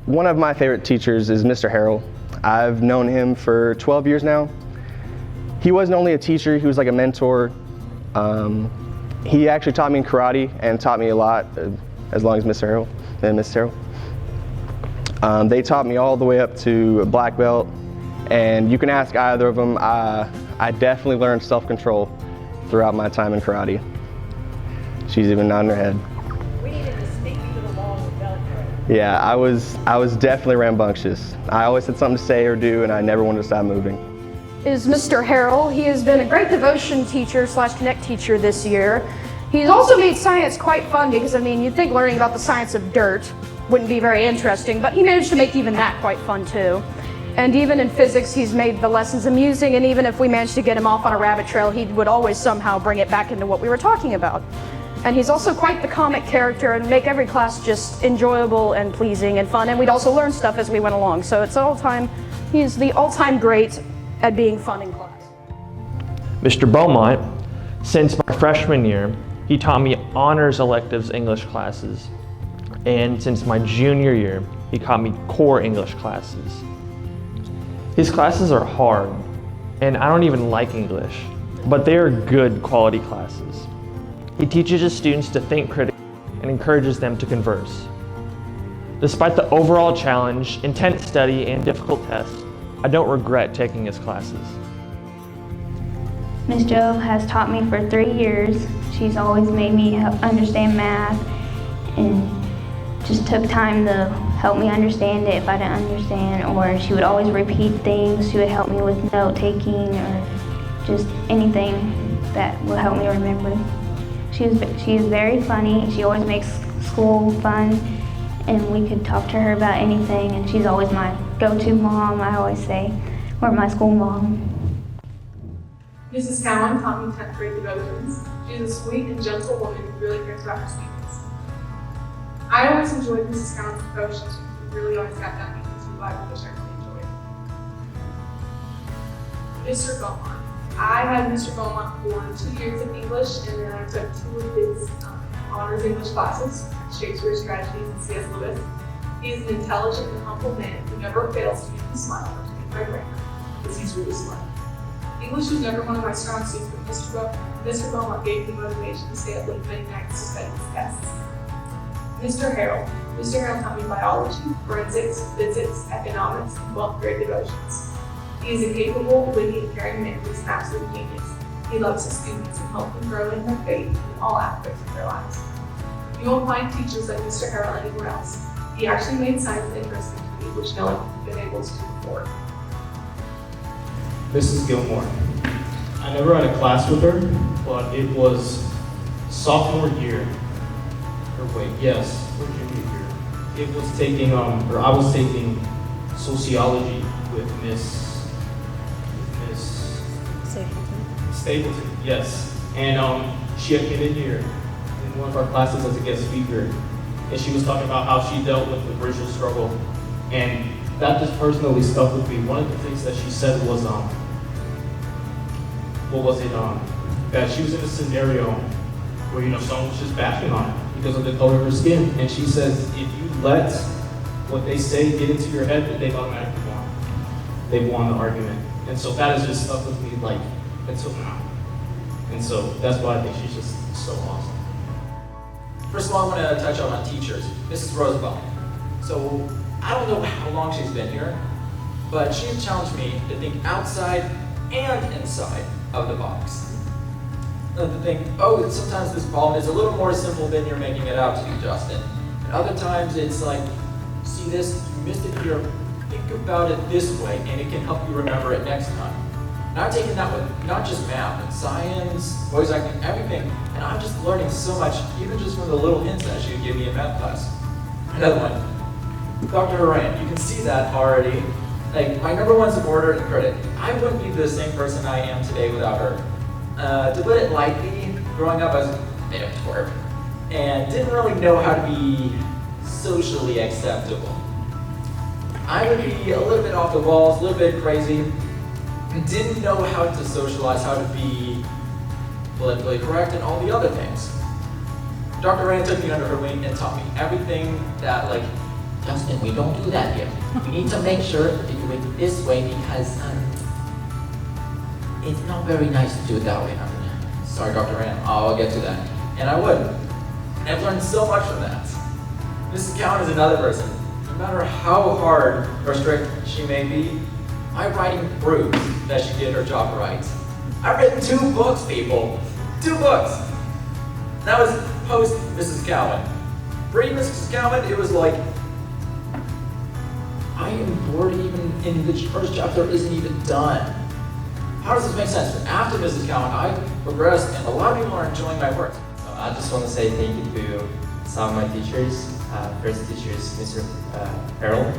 One of my favorite teachers is Mr. Harrell. I've known him for 12 years now. He wasn't only a teacher, he was like a mentor. He actually taught me in karate and taught me a lot, as long as Mr. Harrell and Miss Harrell. They taught me all the way up to a black belt, and you can ask either of them. I definitely learned self-control throughout my time in karate. She's even nodding her head. We needed to sneak you to the wall with Velcro. Yeah, I was definitely rambunctious. I always had something to say or do, and I never wanted to stop moving. Is Mr. Harrell. He has been a great devotion teacher / Connect teacher this year. He's also made science quite fun because, I mean, you'd think learning about the science of dirt wouldn't be very interesting, but he managed to make even that quite fun too. And even in physics, he's made the lessons amusing, and even if we managed to get him off on a rabbit trail, he would always somehow bring it back into what we were talking about. And he's also quite the comic character and make every class just enjoyable and pleasing and fun, and we'd also learn stuff as we went along. So it's he's the all-time great at being fun in class. Mr. Beaumont, since my freshman year, he taught me honors electives English classes. And since my junior year, he taught me core English classes. His classes are hard, and I don't even like English, but they are good quality classes. He teaches his students to think critically and encourages them to converse. Despite the overall challenge, intense study, and difficult tests, I don't regret taking his classes. Ms. Jo has taught me for 3 years. She's always made me understand math and just took time to help me understand it if I didn't understand, or she would always repeat things. She would help me with note taking or just anything that will help me remember. She is very funny. She always makes school fun, and we could talk to her about anything, and she's always my go-to mom, I always say, or my school mom. Mrs. Cowan taught me 10th grade devotions. She's a sweet and gentle woman who really cares about her students. I always enjoyed Mrs. Cowan's devotions. We really always got done because we Bible, which I really enjoyed. Mr. Beaumont. I had Mr. Beaumont for 2 years of English, and then I took 2 of his honors English classes, Shakespeare's Tragedies and C.S. Lewis. He is an intelligent and humble man who never fails to make me smile or to make my grammar, because he's really smart. English was never one of my strong suits, but Mr. Beaumont gave me motivation to stay up late many nights to study his tests. Mr. Harrell. Mr. Harrell taught me biology, forensics, physics, economics, and 12th grade devotions. He is a capable, witty, and caring man who is an absolute genius. He loves his students and helps them grow in their faith in all aspects of their lives. You won't find teachers like Mr. Harrell anywhere else. He actually made science interesting to me, which no one has been able to do before. Mrs. Gilmore. I never had a class with her, but it was sophomore year. Or junior year. It was taking, I was taking sociology with Miss Stapleton, yes. And she had came in here in one of our classes as a guest speaker, and she was talking about how she dealt with the racial struggle, and that just personally stuck with me. One of the things that she said was, that she was in a scenario where, someone was just bashing on her because of the color of her skin, and she says, if you let what they say get into your head, that they've automatically won. They've won the argument. And so that has just stuck with me, like, until now. And so that's why I think she's just so awesome. First of all, I want to touch on teachers. Mrs. Roosevelt. So I don't know how long she's been here, but she has challenged me to think outside and inside of the box. And to think, sometimes this problem is a little more simple than you're making it out to be, Justin. And other times it's like, see this, you missed it here, think about it this way, and it can help you remember it next time. And I've taken that with not just math, but science, voice acting, everything, and I'm just learning so much, even just from the little hints that she would give me in math class. Another one, Dr. Horan, you can see that already. Like, my number one supporter and critic. I wouldn't be the same person I am today without her. To put it lightly, growing up, I was a bit of a twerp, and didn't really know how to be socially acceptable. I would be a little bit off the walls, a little bit crazy, and didn't know how to socialize, how to be politically correct, and all the other things. Dr. Rand took me under her wing and taught me everything that, Justin, we don't do that here. We need to make sure that you do it this way because it's not very nice to do it that way. Sorry, Dr. Ram, I'll get to that. And I would. And I've learned so much from that. Mrs. Cowan is another person. No matter how hard or strict she may be, my writing proves that she did her job right. I've written 2 books, people. 2 books. That was post Mrs. Cowan. Pre Mrs. Cowan, it was like, I am bored even in the first chapter isn't even done. How does this make sense? But after Mrs. Cowan, I progressed and a lot of people are enjoying my work. So I just want to say thank you to some of my teachers. First teacher is Mr. Harold.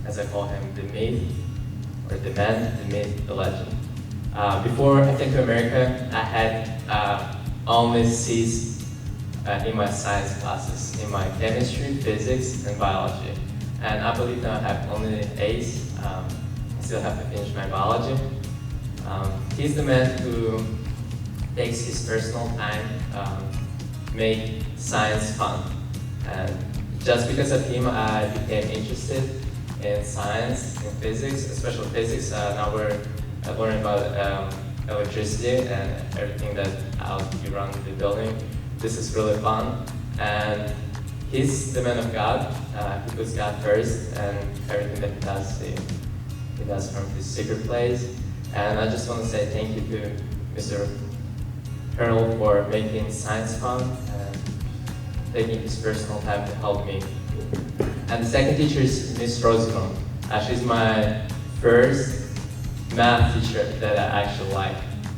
As I call him, the myth, or the man, the myth, the legend. Before I came to America, I had only C's in my science classes, in my chemistry, physics, and biology. And I believe now I have only A's. I still have to finish my biology. He's the man who takes his personal time make science fun. And just because of him, I became interested in science, in physics, especially physics. Now we're learning about electricity and everything that how you run the building. This is really fun. And he's the man of God. He puts God first, and everything that he does from his secret place. And I just want to say thank you to Mr. Harold for making science fun and taking his personal time to help me. And the second teacher is Miss Roosevelt. She's my first math teacher that I actually like.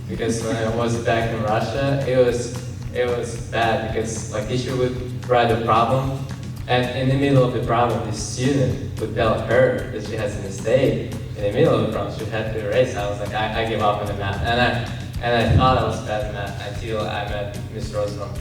Because when I was back in Russia, it was bad because like teacher would write a problem, and in the middle of the problem, the student would tell her that she has a mistake. In the middle of the problem, she had to erase. I was like, I give up on the math, and I thought I was bad at math until I met Miss Roosevelt.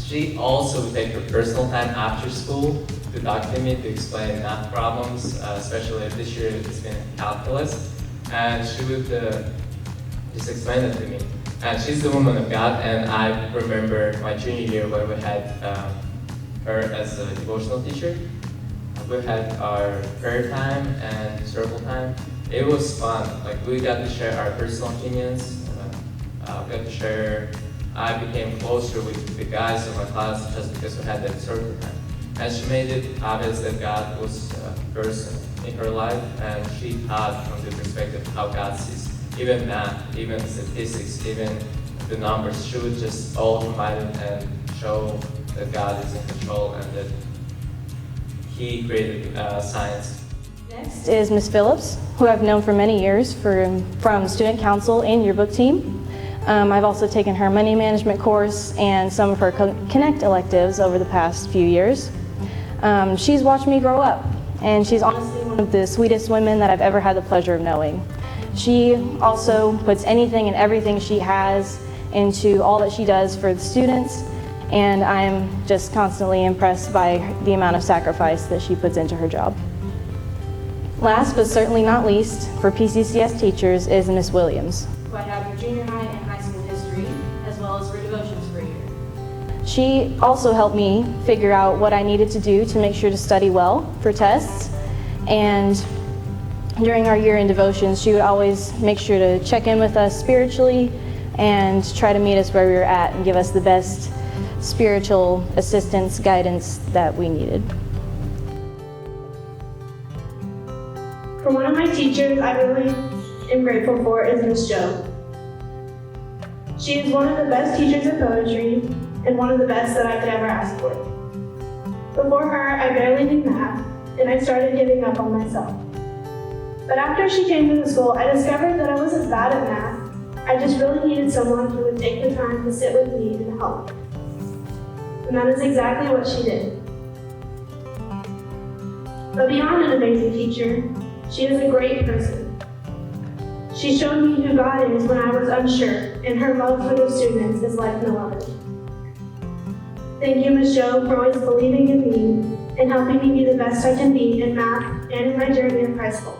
She also would take her personal time after school to talk to me, to explain math problems, especially this year it's been calculus, and she would just explain it to me. And she's the woman of God, and I remember my junior year when we had her as a devotional teacher. We had our prayer time and circle time. It was fun. Like we got to share our personal opinions. We got to share. I became closer with the guys in my class just because we had that circle time. And she made it obvious that God was a person in her life, and she taught from the perspective of how God sees even math, even statistics, even the numbers. She would just all combine it and show that God is in control and that He created science. Next is Ms. Phillips, who I've known for many years from student council and yearbook team. I've also taken her money management course and some of her Connect electives over the past few years. She's watched me grow up, and she's honestly one of the sweetest women that I've ever had the pleasure of knowing. She also puts anything and everything she has into all that she does for the students, and I'm just constantly impressed by the amount of sacrifice that she puts into her job. Last but certainly not least, for PCCS teachers is Miss Williams, who I had for junior high and high school history, as well as for devotions for a year. She also helped me figure out what I needed to do to make sure to study well for tests, and during our year in devotions, she would always make sure to check in with us spiritually and try to meet us where we were at and give us the best spiritual assistance, guidance that we needed. For one of my teachers I really am grateful for is Miss Jo. She is one of the best teachers of poetry and one of the best that I could ever ask for. Before her, I barely knew math, and I started giving up on myself. But after she came to the school, I discovered that I wasn't bad at math. I just really needed someone who would take the time to sit with me and help. And that is exactly what she did. But beyond an amazing teacher, she is a great person. She showed me who God is when I was unsure, and her love for the students is like no other. Thank you, Ms. Jo, for always believing in me and helping me be the best I can be in math and in my journey in high school.